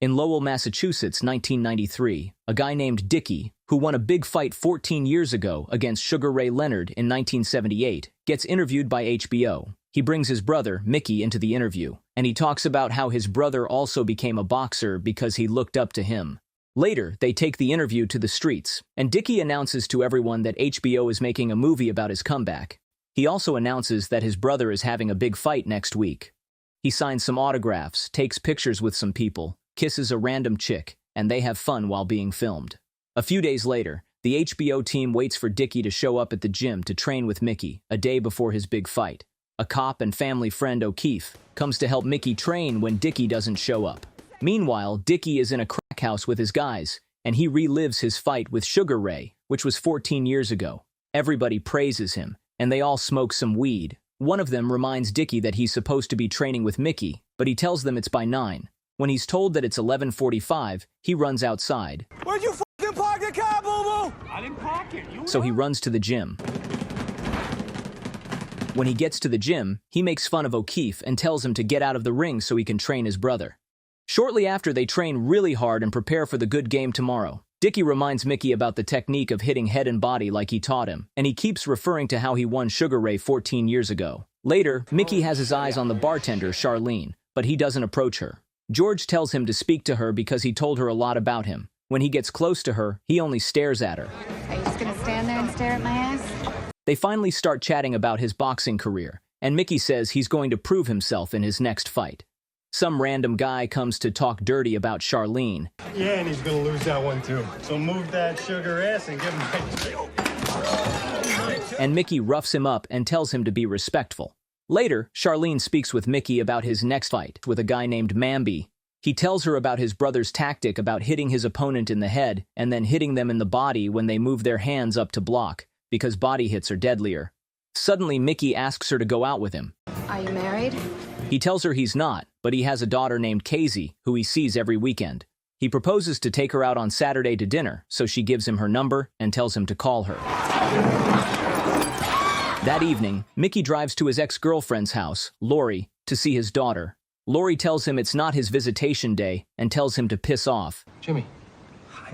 In Lowell, Massachusetts, 1993, a guy named Dicky, who won a big fight 14 years ago against Sugar Ray Leonard in 1978, gets interviewed by HBO. He brings his brother, Micky, into the interview, and he talks about how his brother also became a boxer because he looked up to him. Later, they take the interview to the streets, and Dicky announces to everyone that HBO is making a movie about his comeback. He also announces that his brother is having a big fight next week. He signs some autographs, takes pictures with some people, kisses a random chick, and they have fun while being filmed. A few days later, the HBO team waits for Dicky to show up at the gym to train with Micky, a day before his big fight. A cop and family friend, O'Keefe, comes to help Micky train when Dicky doesn't show up. Meanwhile, Dicky is in a crack house with his guys, and he relives his fight with Sugar Ray, which was 14 years ago. Everybody praises him, and they all smoke some weed. One of them reminds Dicky that he's supposed to be training with Micky, but he tells them it's by 9. When he's told that it's 11:45, he runs outside. Where'd you fucking park the car, boo-boo? I didn't park it. So he runs to the gym. When he gets to the gym, he makes fun of O'Keefe and tells him to get out of the ring so he can train his brother. Shortly after, they train really hard and prepare for the good game tomorrow. Dicky reminds Micky about the technique of hitting head and body like he taught him, and he keeps referring to how he won Sugar Ray 14 years ago. Later, Micky has his eyes on the bartender, Charlene, but he doesn't approach her. George tells him to speak to her because he told her a lot about him. When he gets close to her, he only stares at her. Are you just gonna stand there and stare at my ass? They finally start chatting about his boxing career, and Micky says he's going to prove himself in his next fight. Some random guy comes to talk dirty about Charlene. Yeah, and he's gonna lose that one too. So move that sugar ass and give him And Micky roughs him up and tells him to be respectful. Later, Charlene speaks with Micky about his next fight with a guy named Mamby. He tells her about his brother's tactic about hitting his opponent in the head and then hitting them in the body when they move their hands up to block, because body hits are deadlier. Suddenly, Micky asks her to go out with him. Are you married? He tells her he's not, but he has a daughter named Casie, who he sees every weekend. He proposes to take her out on Saturday to dinner, so she gives him her number and tells him to call her. That evening, Micky drives to his ex-girlfriend's house, Lori, to see his daughter. Lori tells him it's not his visitation day and tells him to piss off. Jimmy.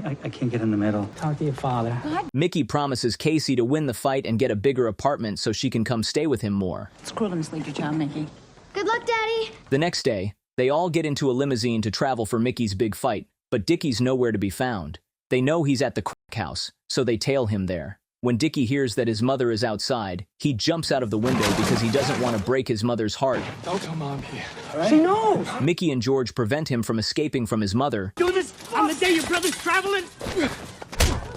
I can't get in the middle. Talk to your father. Micky promises Casie to win the fight and get a bigger apartment so she can come stay with him more. It's cruel to mislead your child, Micky. Good luck, Daddy. The next day, they all get into a limousine to travel for Micky's big fight, but Dicky's nowhere to be found. They know he's at the crack house, so they tail him there. When Dicky hears that his mother is outside, he jumps out of the window because he doesn't want to break his mother's heart. Don't tell Mom here. Right? She knows. Micky and George prevent him from escaping from his mother Do this on the day your brother's traveling?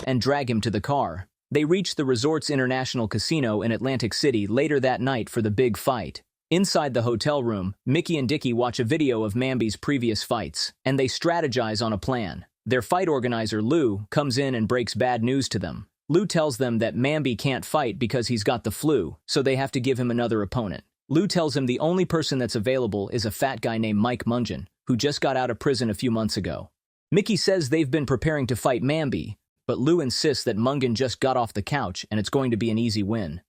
and drag him to the car. They reach the Resorts International Casino in Atlantic City later that night for the big fight. Inside the hotel room, Micky and Dicky watch a video of Mamby's previous fights, and they strategize on a plan. Their fight organizer, Lou, comes in and breaks bad news to them. Lou tells them that Mamby can't fight because he's got the flu, so they have to give him another opponent. Lou tells him the only person that's available is a fat guy named Mike Mungeon, who just got out of prison a few months ago. Micky says they've been preparing to fight Mamby, but Lou insists that Mungeon just got off the couch and it's going to be an easy win.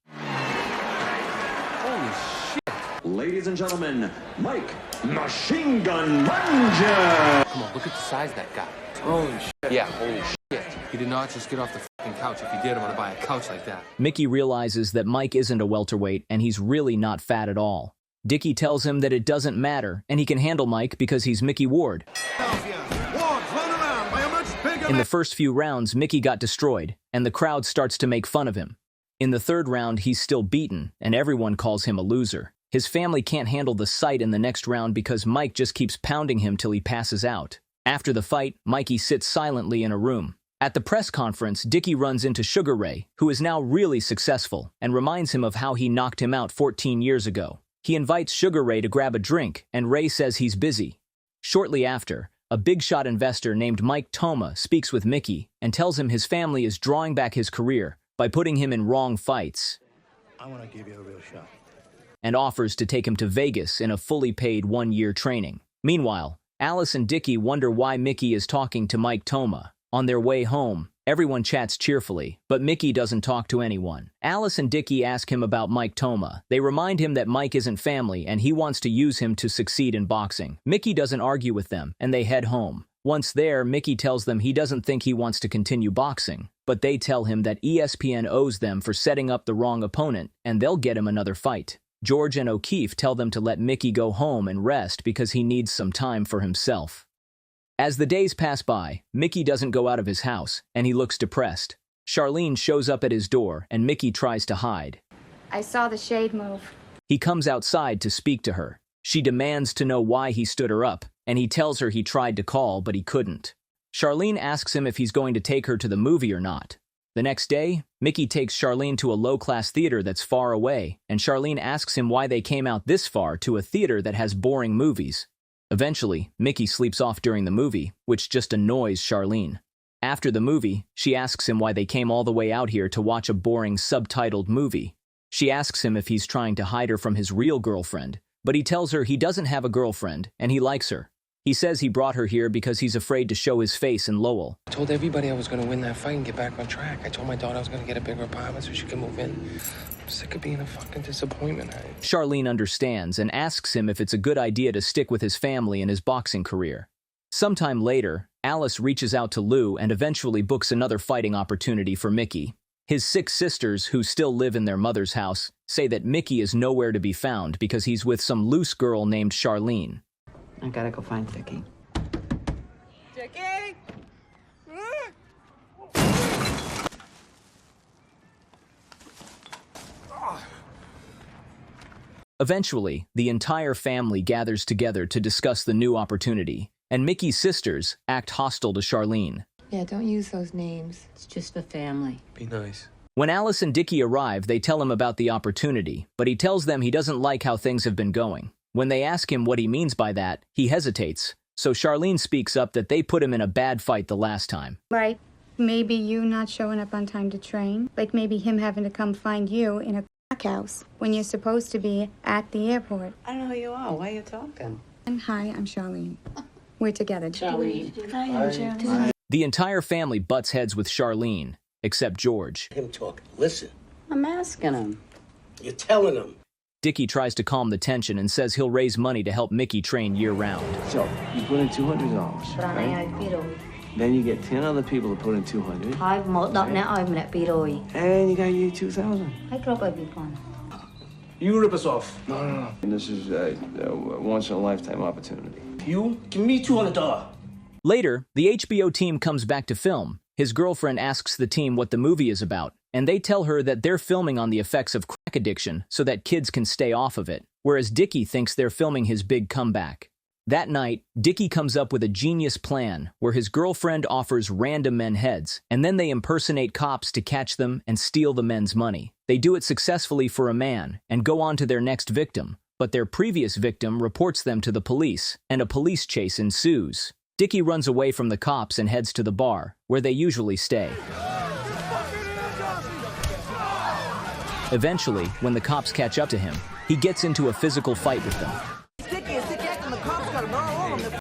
Holy shit. Ladies and gentlemen, Mike Machine Gun Mungeon! Come on, look at the size of that guy. Holy shit. Yeah, holy shit. He did not just get off the fucking couch. If he did, I'm gonna buy a couch like that. Micky realizes that Mike isn't a welterweight and he's really not fat at all. Dicky tells him that it doesn't matter and he can handle Mike because he's Micky Ward. In the first few rounds, Micky got destroyed and the crowd starts to make fun of him. In the third round, he's still beaten and everyone calls him a loser. His family can't handle the sight in the next round because Mike just keeps pounding him till he passes out. After the fight, Mikey sits silently in a room. At the press conference, Dicky runs into Sugar Ray, who is now really successful, and reminds him of how he knocked him out 14 years ago. He invites Sugar Ray to grab a drink, and Ray says he's busy. Shortly after, a big-shot investor named Mike Toma speaks with Micky and tells him his family is drawing back his career by putting him in wrong fights. I want to give you a real shot. And offers to take him to Vegas in a fully paid one-year training. Meanwhile, Alice and Dicky wonder why Micky is talking to Mike Toma. On their way home, everyone chats cheerfully, but Micky doesn't talk to anyone. Alice and Dicky ask him about Mike Toma. They remind him that Mike isn't family and he wants to use him to succeed in boxing. Micky doesn't argue with them, and they head home. Once there, Mickey tells them he doesn't think he wants to continue boxing, but they tell him that ESPN owes them for setting up the wrong opponent, and they'll get him another fight. George and O'Keefe tell them to let Mickey go home and rest because he needs some time for himself. As the days pass by, Mickey doesn't go out of his house, and he looks depressed. Charlene shows up at his door, and Mickey tries to hide. I saw the shade move. He comes outside to speak to her. She demands to know why he stood her up, and he tells her he tried to call, but he couldn't. Charlene asks him if he's going to take her to the movie or not. The next day, Mickey takes Charlene to a low-class theater that's far away, and Charlene asks him why they came out this far to a theater that has boring movies. Eventually, Mickey sleeps off during the movie, which just annoys Charlene. After the movie, she asks him why they came all the way out here to watch a boring subtitled movie. She asks him if he's trying to hide her from his real girlfriend, but he tells her he doesn't have a girlfriend, and he likes her. He says he brought her here because he's afraid to show his face in Lowell. I told everybody I was going to win that fight and get back on track. I told my daughter I was going to get a bigger apartment so she could move in. I'm sick of being a fucking disappointment. Charlene understands and asks him if it's a good idea to stick with his family and his boxing career. Sometime later, Alice reaches out to Lou and eventually books another fighting opportunity for Mickey. His 6 sisters, who still live in their mother's house, say that Mickey is nowhere to be found because he's with some loose girl named Charlene. I gotta go find Dicky. Dicky! Eventually, the entire family gathers together to discuss the new opportunity, and Mickey's sisters act hostile to Charlene. Yeah, don't use those names. It's just for family. Be nice. When Alice and Dicky arrive, they tell him about the opportunity, but he tells them he doesn't like how things have been going. When they ask him what he means by that, he hesitates, so Charlene speaks up that they put him in a bad fight the last time. Like, maybe you not showing up on time to train. Like maybe him having to come find you in a crack house when you're supposed to be at the airport. I don't know who you are. Why are you talking? And hi, I'm Charlene. We're together. Charlene. Hi, I'm Charlene. The entire family butts heads with Charlene, except George. Him talk. Listen. I'm asking him. You're telling him. Dicky tries to calm the tension and says he'll raise money to help Mickey train year-round. So, you put in $200, right? Then you get 10 other people to put in $200. And you got you $2,000. You rip us off. No. And this is a once-in-a-lifetime opportunity. You give me $200. Later, the HBO team comes back to film. His girlfriend asks the team what the movie is about, and they tell her that they're filming on the effects of crack addiction so that kids can stay off of it, whereas Dicky thinks they're filming his big comeback. That night, Dicky comes up with a genius plan where his girlfriend offers random men heads, and then they impersonate cops to catch them and steal the men's money. They do it successfully for a man and go on to their next victim, but their previous victim reports them to the police, and a police chase ensues. Dicky runs away from the cops and heads to the bar, where they usually stay. Eventually, when the cops catch up to him, he gets into a physical fight with them.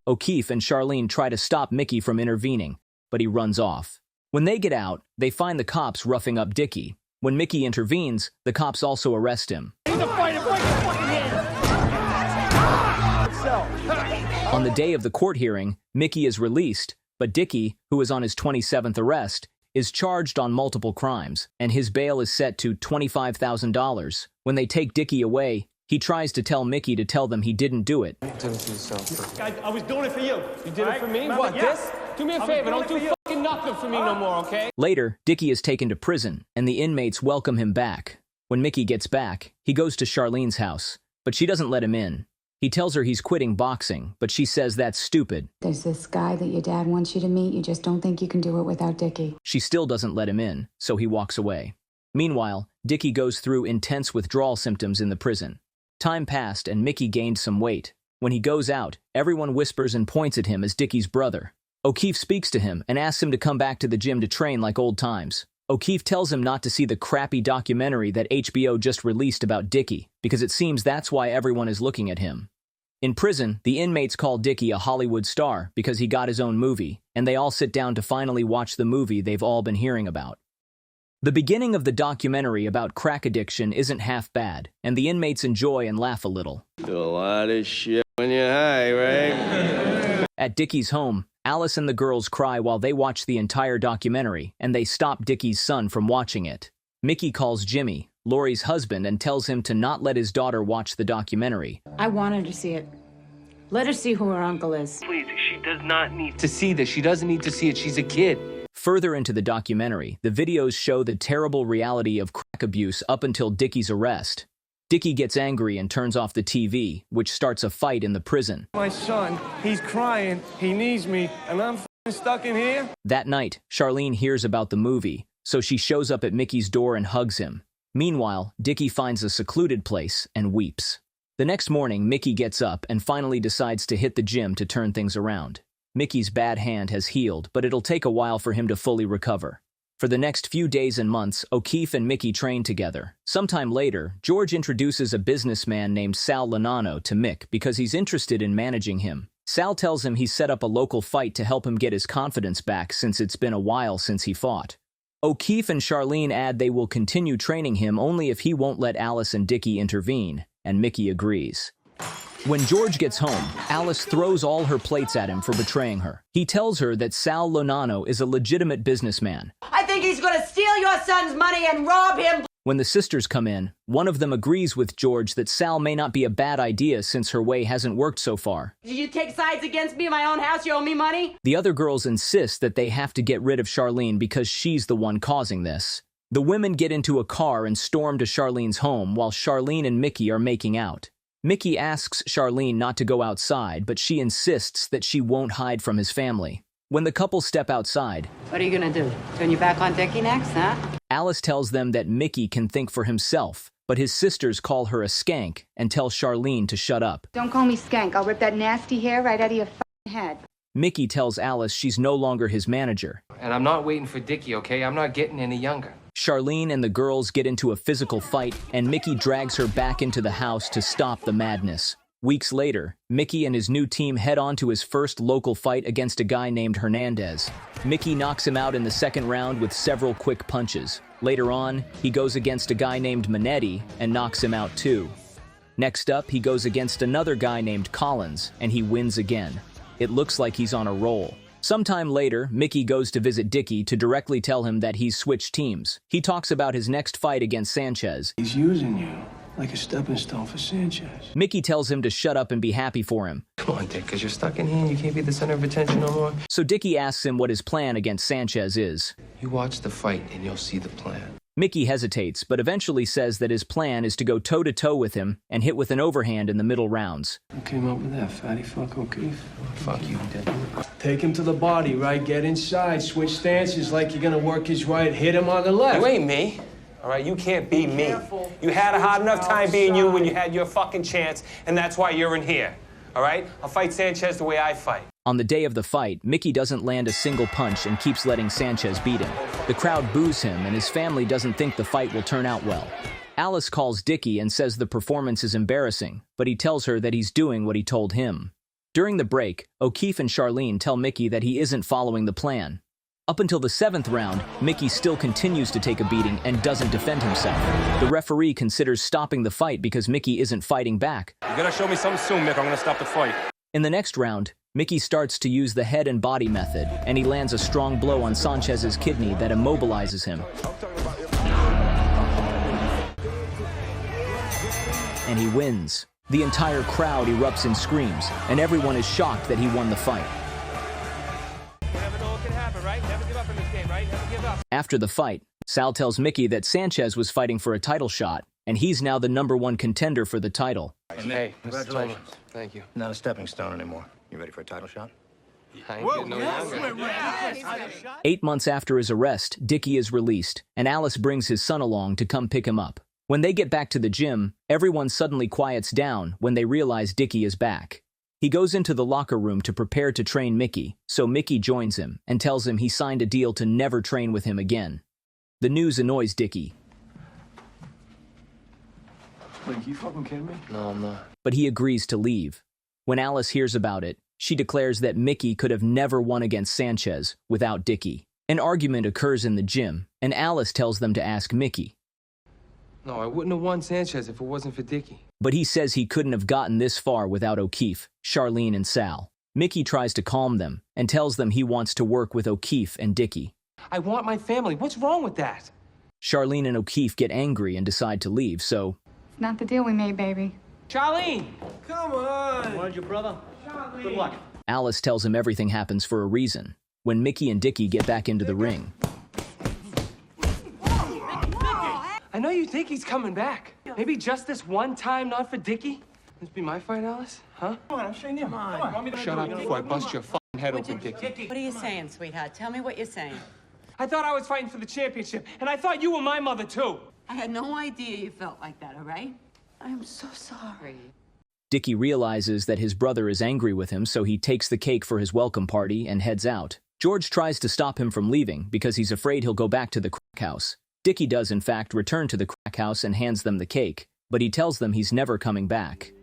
O'Keefe and Charlene try to stop Mickey from intervening, but he runs off. When they get out, they find the cops roughing up Dicky. When Mickey intervenes, the cops also arrest him. On the day of the court hearing, Mickey is released, but Dicky, who is on his 27th arrest, is charged on multiple crimes, and his bail is set to $25,000. When they take Dicky away, he tries to tell Mickey to tell them he didn't do it. You did it to yourself. I was doing it for you. You did it for me? Remember? What, Yeah. this? Do me a favor, don't do fucking nothing for me no more, okay? Later, Dicky is taken to prison, and the inmates welcome him back. When Mickey gets back, he goes to Charlene's house, but she doesn't let him in. He tells her he's quitting boxing, but she says that's stupid. There's this guy that your dad wants you to meet. You just don't think you can do it without Dicky. She still doesn't let him in, so he walks away. Meanwhile, Dicky goes through intense withdrawal symptoms in the prison. Time passed and Mickey gained some weight. When he goes out, everyone whispers and points at him as Dicky's brother. O'Keefe speaks to him and asks him to come back to the gym to train like old times. O'Keefe tells him not to see the crappy documentary that HBO just released about Dicky, because it seems that's why everyone is looking at him. In prison, the inmates call Dicky a Hollywood star because he got his own movie, and they all sit down to finally watch the movie they've all been hearing about. The beginning of the documentary about crack addiction isn't half bad, and the inmates enjoy and laugh a little. Do a lot of shit when you're high, right? At Dicky's home, Alice and the girls cry while they watch the entire documentary, and they stop Dicky's son from watching it. Mickey calls Jimmy, Lori's husband, and tells him to not let his daughter watch the documentary. I want her to see it. Let her see who her uncle is. Please, she does not need to see this. She doesn't need to see it. She's a kid. Further into the documentary, the videos show the terrible reality of crack abuse up until Dicky's arrest. Dicky gets angry and turns off the TV, which starts a fight in the prison. My son, he's crying, he needs me, and I'm stuck in here? That night, Charlene hears about the movie, so she shows up at Mickey's door and hugs him. Meanwhile, Dicky finds a secluded place and weeps. The next morning, Mickey gets up and finally decides to hit the gym to turn things around. Mickey's bad hand has healed, but it'll take a while for him to fully recover. For the next few days and months, O'Keefe and Mickey train together. Sometime later, George introduces a businessman named Sal Lanano to Mick because he's interested in managing him. Sal tells him he's set up a local fight to help him get his confidence back since it's been a while since he fought. O'Keefe and Charlene add they will continue training him only if he won't let Alice and Dicky intervene, and Mickey agrees. When George gets home, Alice throws all her plates at him for betraying her. He tells her that Sal Lanano is a legitimate businessman. I think he's gonna steal your son's money and rob him. When the sisters come in, one of them agrees with George that Sal may not be a bad idea since her way hasn't worked so far. Did you take sides against me in my own house? You owe me money? The other girls insist that they have to get rid of Charlene because she's the one causing this. The women get into a car and storm to Charlene's home while Charlene and Mickey are making out. Mickey asks Charlene not to go outside, but she insists that she won't hide from his family. When the couple step outside, What are you gonna do? Turn your back on Dicky next, huh? Alice tells them that Mickey can think for himself, but his sisters call her a skank and tell Charlene to shut up. Don't call me skank. I'll rip that nasty hair right out of your head. Mickey tells Alice she's no longer his manager. And I'm not waiting for Dicky, okay? I'm not getting any younger. Charlene and the girls get into a physical fight, and Mickey drags her back into the house to stop the madness. Weeks later, Mickey and his new team head on to his first local fight against a guy named Hernandez. Mickey knocks him out in the second round with several quick punches. Later on, he goes against a guy named Minetti and knocks him out too. Next up, he goes against another guy named Collins, and he wins again. It looks like he's on a roll. Sometime later, Mickey goes to visit Dicky to directly tell him that he's switched teams. He talks about his next fight against Sanchez. He's using you like a stepping stone for Sanchez. Mickey tells him to shut up and be happy for him. Come on, Dick, because you're stuck in here and you can't be the center of attention no more. So Dicky asks him what his plan against Sanchez is. You watch the fight and you'll see the plan. Mickey hesitates, but eventually says that his plan is to go toe-to-toe with him and hit with an overhand in the middle rounds. Who came up with that, fatty fuck O'Keefe? Fuck you, Dick. Take him to the body, right? Get inside, switch stances like you're gonna work his right, hit him on the left. You ain't me. All right, you can't be me. You had a hard enough time being you when you had your fucking chance, and that's why you're in here. All right? I'll fight Sanchez the way I fight. On the day of the fight, Mickey doesn't land a single punch and keeps letting Sanchez beat him. The crowd boos him, and his family doesn't think the fight will turn out well. Alice calls Dicky and says the performance is embarrassing, but he tells her that he's doing what he told him. During the break, O'Keefe and Charlene tell Mickey that he isn't following the plan. Up until the 7th round, Mickey still continues to take a beating and doesn't defend himself. The referee considers stopping the fight because Mickey isn't fighting back. You're gonna show me something soon, Mick. I'm gonna stop the fight. In the next round, Mickey starts to use the head and body method, and he lands a strong blow on Sanchez's kidney that immobilizes him. And he wins. The entire crowd erupts in screams, and everyone is shocked that he won the fight. After the fight, Sal tells Mickey that Sanchez was fighting for a title shot, and he's now the #1 contender for the title. Hey, congratulations. Thank you. Not a stepping stone anymore. You ready for a title shot? I ain't getting no younger. 8 months after his arrest, Dicky is released, and Alice brings his son along to come pick him up. When they get back to the gym, everyone suddenly quiets down when they realize Dicky is back. He goes into the locker room to prepare to train Mickey, so Mickey joins him and tells him he signed a deal to never train with him again. The news annoys Dicky. Like, you fucking kidding me? No, I'm not. But he agrees to leave. When Alice hears about it, she declares that Mickey could have never won against Sanchez without Dicky. An argument occurs in the gym, and Alice tells them to ask Mickey. No, I wouldn't have won Sanchez if it wasn't for Dicky. But he says he couldn't have gotten this far without O'Keefe, Charlene, and Sal. Micky tries to calm them and tells them he wants to work with O'Keefe and Dicky. I want my family. What's wrong with that? Charlene and O'Keefe get angry and decide to leave, so... It's not the deal we made, baby. Charlene! Come on! Wanted your brother? Charlene. Good luck. Alice tells him everything happens for a reason. When Micky and Dicky get back into the ring, I know you think he's coming back. Maybe just this one time, not for Dicky? This be my fight, Alice? Huh? Come on, I'm showing you. Come on. Shut up before I bust your fucking head open, Dicky. What are you saying, sweetheart? Tell me what you're saying. I thought I was fighting for the championship, and I thought you were my mother, too. I had no idea you felt like that, all right? I'm so sorry. Dicky realizes that his brother is angry with him, so he takes the cake for his welcome party and heads out. George tries to stop him from leaving because he's afraid he'll go back to the crack house. Dicky does, in fact, return to the crack house and hands them the cake, but he tells them he's never coming back.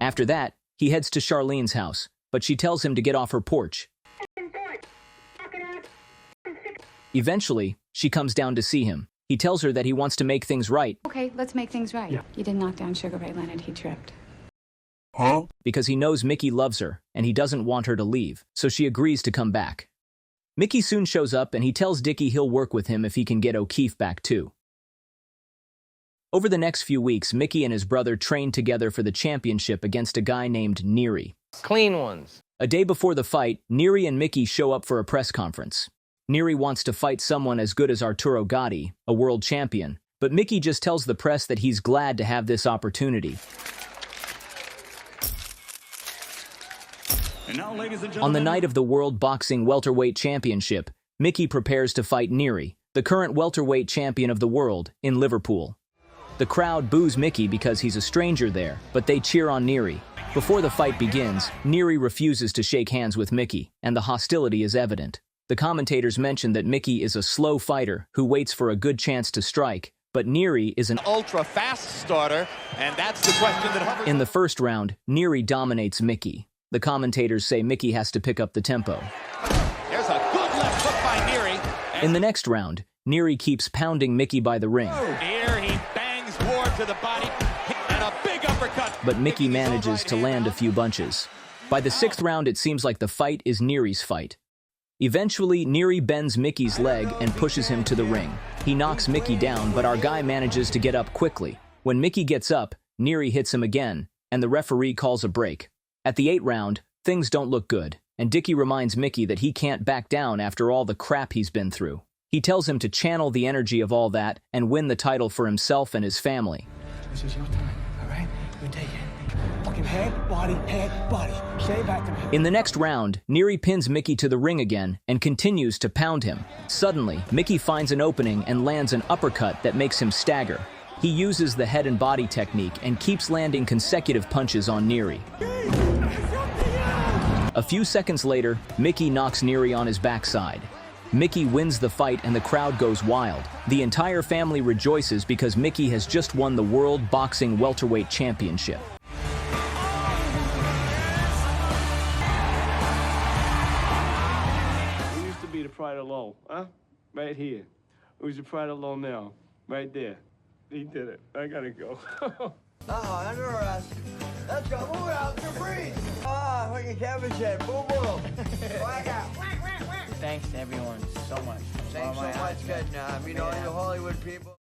After that, he heads to Charlene's house, but she tells him to get off her porch. Eventually, she comes down to see him. He tells her that he wants to make things right. Okay, let's make things right. Yeah. You didn't knock down Sugar Ray Leonard, he tripped. Huh? Because he knows Micky loves her, and he doesn't want her to leave, so she agrees to come back. Micky soon shows up, and he tells Dicky he'll work with him if he can get O'Keefe back too. Over the next few weeks, Micky and his brother trained together for the championship against a guy named Neary. Clean ones. A day before the fight, Neary and Micky show up for a press conference. Neary wants to fight someone as good as Arturo Gatti, a world champion, but Micky just tells the press that he's glad to have this opportunity. And now, ladies and gentlemen, on the night of the World Boxing Welterweight Championship, Micky prepares to fight Neary, the current welterweight champion of the world, in Liverpool. The crowd boos Micky because he's a stranger there, but they cheer on Neary. Before the fight begins, Neary refuses to shake hands with Micky, and the hostility is evident. The commentators mention that Micky is a slow fighter who waits for a good chance to strike, but Neary is an ultra-fast starter, and that's the question that hovers. In the first round, Neary dominates Micky. The commentators say Micky has to pick up the tempo. There's a good left hook by Neary. In the next round, Neary keeps pounding Micky by the ring. Here he bangs Ward to the body, and a big uppercut. But Micky manages to land a few bunches. By the sixth round, it seems like the fight is Neary's fight. Eventually, Neary bends Micky's leg and pushes him to the ring. He knocks Micky down, but our guy manages to get up quickly. When Micky gets up, Neary hits him again, and the referee calls a break. At the 8th round, things don't look good, and Dicky reminds Micky that he can't back down after all the crap he's been through. He tells him to channel the energy of all that and win the title for himself and his family. This is your time, all right? You take it. Fucking head, body, say it back to me. In the next round, Neary pins Micky to the ring again and continues to pound him. Suddenly, Micky finds an opening and lands an uppercut that makes him stagger. He uses the head and body technique and keeps landing consecutive punches on Neary. A few seconds later, Micky knocks Neary on his backside. Micky wins the fight and the crowd goes wild. The entire family rejoices because Micky has just won the World Boxing Welterweight Championship. Who used to be the pride of Lowell, huh? Right here. Who's the pride of Lowell now? Right there. He did it. I gotta go. Under arrest. Let's go. Move out. To breathe. Like a cabbage head. Boom, boom. Whack out. Whack, whack, whack. Thanks to everyone so much. Thanks so much, Vietnam. You know, you Hollywood people.